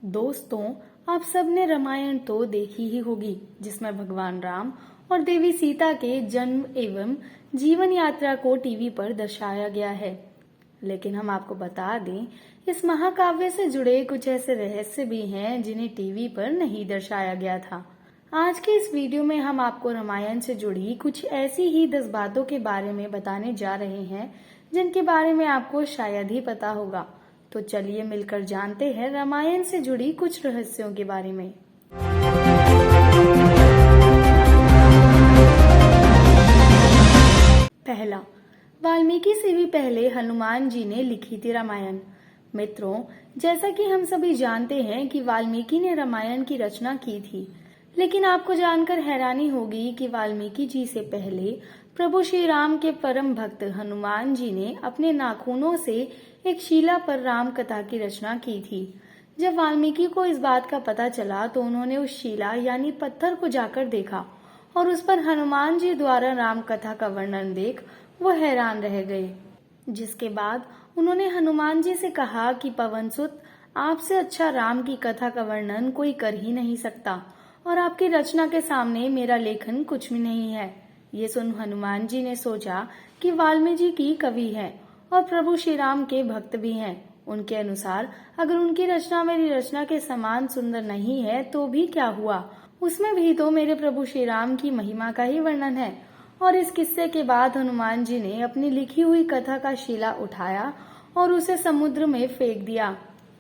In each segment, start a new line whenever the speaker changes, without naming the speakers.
दोस्तों, आप सबने रामायण तो देखी ही होगी, जिसमें भगवान राम और देवी सीता के जन्म एवं जीवन यात्रा को टीवी पर दर्शाया गया है। लेकिन हम आपको बता दें, इस महाकाव्य से जुड़े कुछ ऐसे रहस्य भी हैं जिन्हें टीवी पर नहीं दर्शाया गया था। आज के इस वीडियो में हम आपको रामायण से जुड़ी कुछ ऐसी ही 10 बातों के बारे में बताने जा रहे हैं जिनके बारे में आपको शायद ही पता होगा। तो चलिए मिलकर जानते हैं रामायण से जुड़ी कुछ रहस्यों के बारे में। पहला, वाल्मीकि से भी पहले हनुमान जी ने लिखी थी रामायण। मित्रों, जैसा कि हम सभी जानते हैं कि वाल्मीकि ने रामायण की रचना की थी, लेकिन आपको जानकर हैरानी होगी कि वाल्मीकि जी से पहले प्रभु श्री राम के परम भक्त हनुमान जी ने अपने नाखूनों से एक शिला पर राम कथा की रचना की थी। जब वाल्मीकि को इस बात का पता चला तो उन्होंने उस शिला यानी पत्थर को जाकर देखा और उस पर हनुमान जी द्वारा राम कथा का वर्णन देख वो हैरान रह गए। जिसके बाद उन्होंने हनुमान जी से कहा कि पवनसुत, आपसे अच्छा राम की कथा का वर्णन कोई कर ही नहीं सकता और आपकी रचना के सामने मेरा लेखन कुछ भी नहीं है। ये सुन हनुमान जी ने सोचा कि वाल्मीकि की कवि है और प्रभु श्री राम के भक्त भी हैं। उनके अनुसार अगर उनकी रचना मेरी रचना के समान सुंदर नहीं है तो भी क्या हुआ, उसमें भी तो मेरे प्रभु श्री राम की महिमा का ही वर्णन है। और इस किस्से के बाद हनुमान जी ने अपनी लिखी हुई कथा का शिला उठाया और उसे समुद्र में फेंक दिया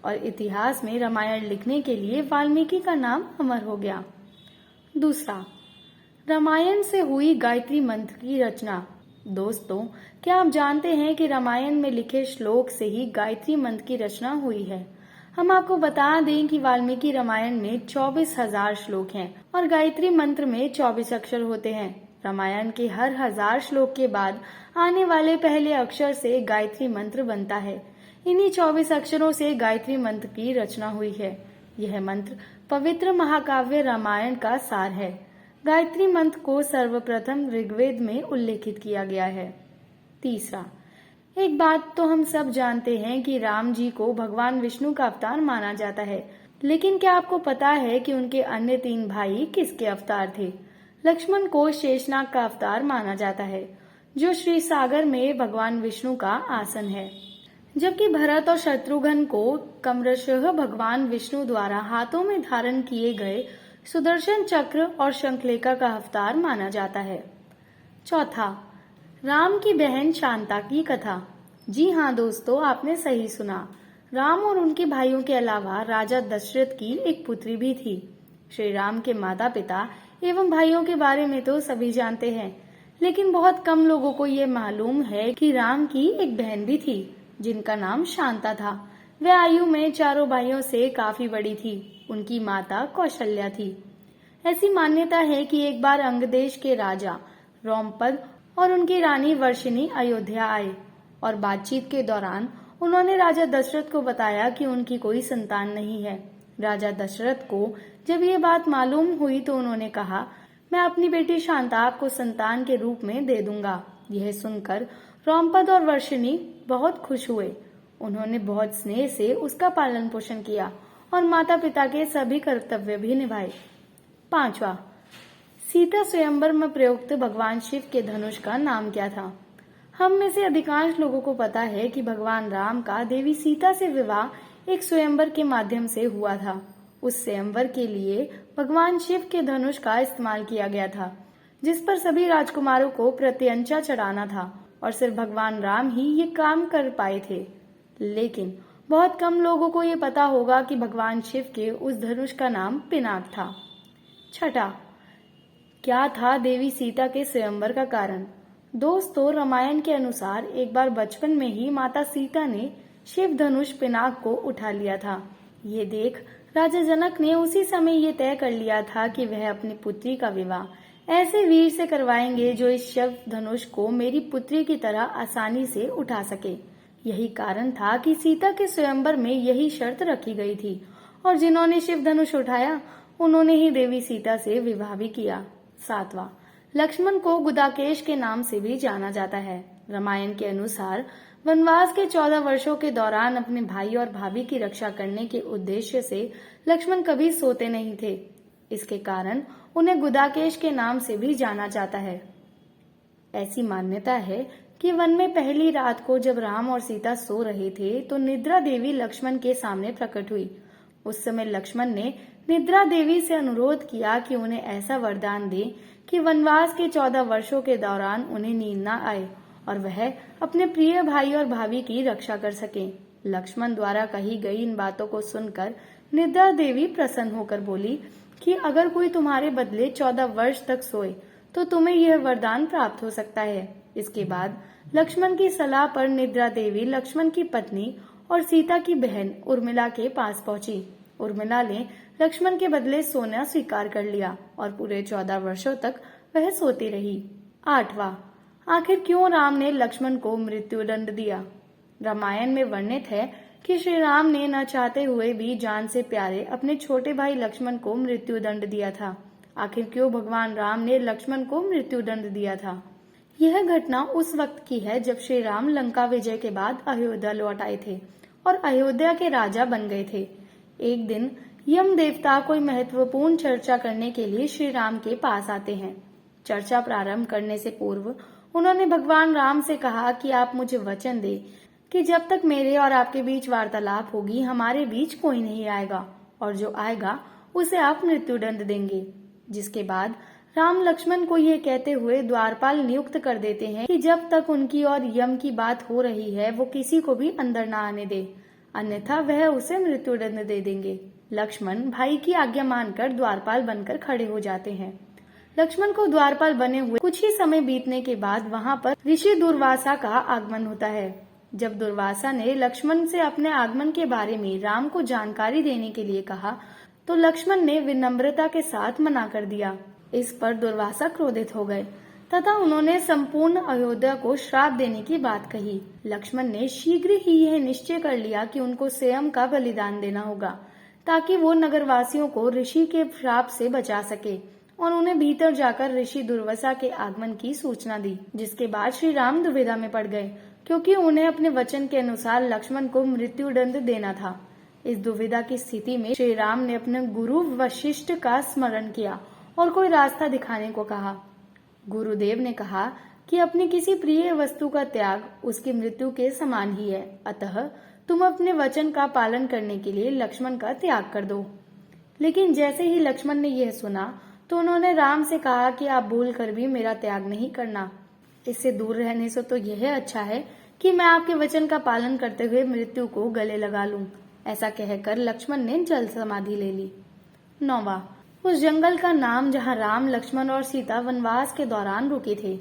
और इतिहास में रामायण लिखने के लिए वाल्मीकि का नाम अमर हो गया। दूसरा, रामायण से हुई गायत्री मंत्र की रचना। दोस्तों, क्या आप जानते हैं कि रामायण में लिखे श्लोक से ही गायत्री मंत्र की रचना हुई है। हम आपको बता दें कि वाल्मीकि रामायण में 24,000 श्लोक हैं और गायत्री मंत्र में 24 अक्षर होते हैं। रामायण के हर 1000 श्लोक के बाद आने वाले पहले अक्षर से गायत्री मंत्र बनता है। इन्हीं 24 अक्षरों से गायत्री मंत्र की रचना हुई है। यह मंत्र पवित्र महाकाव्य रामायण का सार है। गायत्री मंत्र को सर्वप्रथम ऋग्वेद में उल्लेखित किया गया है। तीसरा, एक बात तो हम सब जानते हैं कि राम जी को भगवान विष्णु का अवतार माना जाता है, लेकिन क्या आपको पता है कि उनके अन्य 3 भाई किसके अवतार थे? लक्ष्मण को शेषनाग का अवतार माना जाता है, जो श्री सागर में भगवान विष्णु का आसन है, जबकि भरत और शत्रुघ्न को क्रमशः भगवान विष्णु द्वारा हाथों में धारण किए गए सुदर्शन चक्र और शंखलेखा का अवतार माना जाता है। चौथा, राम की बहन शांता की कथा। जी हाँ दोस्तों, आपने सही सुना। राम और उनके भाइयों के अलावा राजा दशरथ की एक पुत्री भी थी। श्री राम के माता पिता एवं भाइयों के बारे में तो सभी जानते हैं, लेकिन बहुत कम लोगों को ये मालूम है कि राम की एक बहन भी थी जिनका नाम शांता था। वह आयु में चारों भाइयों से काफी बड़ी थी। उनकी माता कौशल्या थी। ऐसी मान्यता है कि एक बार अंग देश के राजा रोमपद और उनकी रानी वर्षिणी अयोध्या आए और बातचीत के दौरान उन्होंने राजा दशरथ को बताया कि उनकी कोई संतान नहीं है। राजा दशरथ को जब ये बात मालूम हुई तो उन्होंने कहा, मैं अपनी बेटी शांता आपको संतान के रूप में दे दूंगा। यह सुनकर रोमपद और वर्षिणी बहुत खुश हुए। उन्होंने बहुत स्नेह से उसका पालन पोषण किया और माता पिता के सभी कर्तव्य भी निभाए। पांचवा, सीता स्वयंवर में प्रयुक्त भगवान शिव के धनुष का नाम क्या था? हम में से अधिकांश लोगों को पता है कि भगवान राम का देवी सीता से विवाह एक स्वयंवर के माध्यम से हुआ था। उस स्वयंवर के लिए भगवान शिव के धनुष का इस्तेमाल किया गया था, जिस पर सभी राजकुमारों को प्रत्यंचा चढ़ाना था और सिर्फ भगवान राम ही ये काम कर पाए थे। लेकिन बहुत कम लोगों को ये पता होगा कि भगवान शिव के उस धनुष का नाम पिनाक था। छठा, क्या था देवी सीता के स्वयंवर का कारण? दोस्तों, रामायण के अनुसार एक बार बचपन में ही माता सीता ने शिव धनुष पिनाक को उठा लिया था। ये देख राजा जनक ने उसी समय ये तय कर लिया था कि वह अपनी पुत्री का विवाह ऐसे वीर से करवाएंगे जो इस शिव धनुष को मेरी पुत्री की तरह आसानी से उठा सके। यही कारण था कि सीता के स्वयंवर में यही शर्त रखी गई थी और जिन्होंने शिव धनुष उठाया उन्होंने ही देवी सीता से विवाह भी किया। सातवां, लक्ष्मण को गुदाकेश के नाम से भी जाना जाता है। रामायण के अनुसार वनवास के 14 वर्षों के दौरान अपने भाई और भाभी की रक्षा करने के उद्देश्य से लक्ष्मण कभी सोते नहीं थे। इसके कारण उन्हें गुदाकेश के नाम से भी जाना जाता है। ऐसी मान्यता है कि वन में पहली रात को जब राम और सीता सो रहे थे तो निद्रा देवी लक्ष्मण के सामने प्रकट हुई। उस समय लक्ष्मण ने निद्रा देवी से अनुरोध किया कि उन्हें ऐसा वरदान दे कि वनवास के 14 वर्षों के दौरान उन्हें नींद न आए और वह अपने प्रिय भाई और भाभी की रक्षा कर सकें। लक्ष्मण द्वारा कही गई इन बातों को सुनकर निद्रा देवी प्रसन्न होकर बोली कि अगर कोई तुम्हारे बदले 14 वर्ष तक सोए तो तुम्हें यह वरदान प्राप्त हो सकता है। इसके बाद लक्ष्मण की सलाह पर निद्रा देवी लक्ष्मण की पत्नी और सीता की बहन उर्मिला के पास पहुंची। उर्मिला ने लक्ष्मण के बदले सोना स्वीकार कर लिया और पूरे 14 वर्षों तक वह सोती रही। 8वां, आखिर क्यों राम ने लक्ष्मण को मृत्युदंड दिया? रामायण में वर्णित है कि श्री राम ने न चाहते हुए भी जान से प्यारे अपने छोटे भाई लक्ष्मण को मृत्युदंड दिया था। आखिर क्यों भगवान राम ने लक्ष्मण को मृत्युदंड दिया था? यह घटना उस वक्त की है जब श्री राम लंका विजय के बाद अयोध्या लौट आए थे और अयोध्या के राजा बन गए थे। एक दिन यम देवता कोई महत्वपूर्ण चर्चा करने के लिए श्री राम के पास आते हैं। चर्चा प्रारंभ करने से पूर्व उन्होंने भगवान राम से कहा कि आप मुझे वचन दे कि जब तक मेरे और आपके बीच वार्तालाप होगी हमारे बीच कोई नहीं आएगा और जो आएगा उसे आप मृत्युदंड देंगे। जिसके बाद राम लक्ष्मण को ये कहते हुए द्वारपाल नियुक्त कर देते हैं कि जब तक उनकी और यम की बात हो रही है वो किसी को भी अंदर न आने दे, अन्यथा वह उसे मृत्युदंड दे देंगे। लक्ष्मण भाई की आज्ञा मानकर द्वारपाल बनकर खड़े हो जाते हैं। लक्ष्मण को द्वारपाल बने हुए कुछ ही समय बीतने के बाद वहाँ पर ऋषि दुर्वासा का आगमन होता है। जब दुर्वासा ने लक्ष्मण से अपने आगमन के बारे में राम को जानकारी देने के लिए कहा तो लक्ष्मण ने विनम्रता के साथ मना कर दिया। इस पर दुर्वासा क्रोधित हो गए तथा उन्होंने संपूर्ण अयोध्या को श्राप देने की बात कही। लक्ष्मण ने शीघ्र ही यह निश्चय कर लिया कि उनको स्वयं का बलिदान देना होगा ताकि वो नगरवासियों को ऋषि के श्राप से बचा सके और उन्हें भीतर जाकर ऋषि दुर्वासा के आगमन की सूचना दी। जिसके बाद श्री राम दुविधा में पड़ गए क्योंकि उन्हें अपने वचन के अनुसार लक्ष्मण को मृत्युदंड देना था। इस दुविधा की स्थिति में श्री राम ने अपने गुरु वशिष्ठ का स्मरण किया और कोई रास्ता दिखाने को कहा। गुरुदेव ने कहा कि अपनी किसी प्रिय वस्तु का त्याग उसकी मृत्यु के समान ही है, अतः तुम अपने वचन का पालन करने के लिए लक्ष्मण का त्याग कर दो। लेकिन जैसे ही लक्ष्मण ने यह सुना तो उन्होंने राम से कहा कि आप भूल कर भी मेरा त्याग नहीं करना, इससे दूर रहने से तो यह अच्छा है कि मैं आपके वचन का पालन करते हुए मृत्यु को गले लगा लूं। ऐसा कहकर लक्ष्मण ने जल समाधि ले ली। 9वां, उस जंगल का नाम जहाँ राम लक्ष्मण और सीता वनवास के दौरान रुके थे।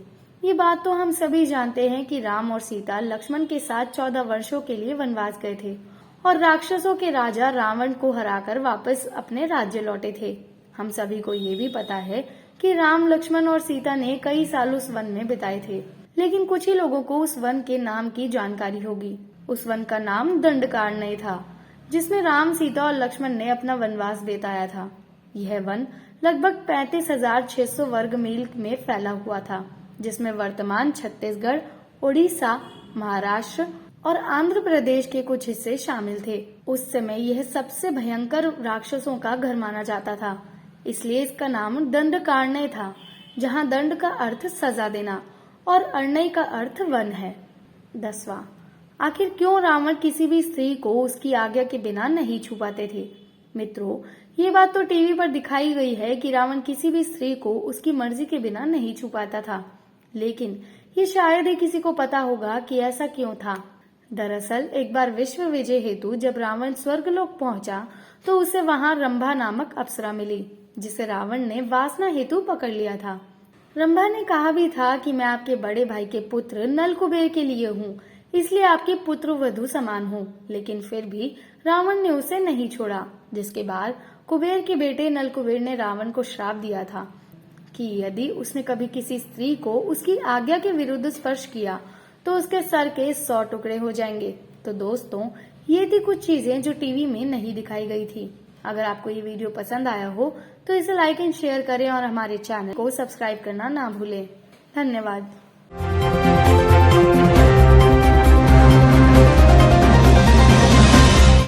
ये बात तो हम सभी जानते हैं कि राम और सीता लक्ष्मण के साथ 14 वर्षों के लिए वनवास गए थे और राक्षसों के राजा रावण को हराकर वापस अपने राज्य लौटे थे। हम सभी को ये भी पता है कि राम लक्ष्मण और सीता ने कई साल उस वन में बिताए थे, लेकिन कुछ ही लोगों को उस वन के नाम की जानकारी होगी। उस वन का नाम दंडकारण्य था जिसमें राम, सीता और लक्ष्मण ने अपना वनवास बिताया था। यह वन लगभग 35,600 वर्ग मील में फैला हुआ था जिसमें वर्तमान छत्तीसगढ़, उड़ीसा, महाराष्ट्र और आंध्र प्रदेश के कुछ हिस्से शामिल थे। उस समय यह सबसे भयंकर राक्षसों का घर माना जाता था, इसलिए इसका नाम दंडकारण्य था, जहां दंड का अर्थ सजा देना और अरण्य का अर्थ वन है। 10वां, आखिर क्यों रावण किसी भी स्त्री को उसकी आज्ञा के बिना नहीं छू पाते थे? मित्रों, ये बात तो टीवी पर दिखाई गई है कि रावण किसी भी स्त्री को उसकी मर्जी के बिना नहीं छू पाता था, लेकिन ये शायद ही किसी को पता होगा कि ऐसा क्यों था। दरअसल एक बार विश्व विजय हेतु जब रावण स्वर्गलोक पहुंचा तो उसे वहां रंभा नामक अप्सरा मिली जिसे रावण ने वासना हेतु पकड़ लिया था। रंभा ने कहा भी था कि मैं आपके बड़े भाई के पुत्र नल कुबेर के लिए हूँ, इसलिए आपकी पुत्र वधू समान हूँ, लेकिन फिर भी रावण ने उसे नहीं छोड़ा। जिसके बाद कुबेर के बेटे नल कुबेर ने रावण को श्राप दिया था कि यदि उसने कभी किसी स्त्री को उसकी आज्ञा के विरुद्ध स्पर्श किया तो उसके सर के 100 टुकड़े हो जाएंगे। तो दोस्तों, ये थी कुछ चीजें जो टीवी में नहीं दिखाई गई थी। अगर आपको ये वीडियो पसंद आया हो तो इसे लाइक एंड शेयर करें और हमारे चैनल को सब्सक्राइब करना ना भूलें। धन्यवाद।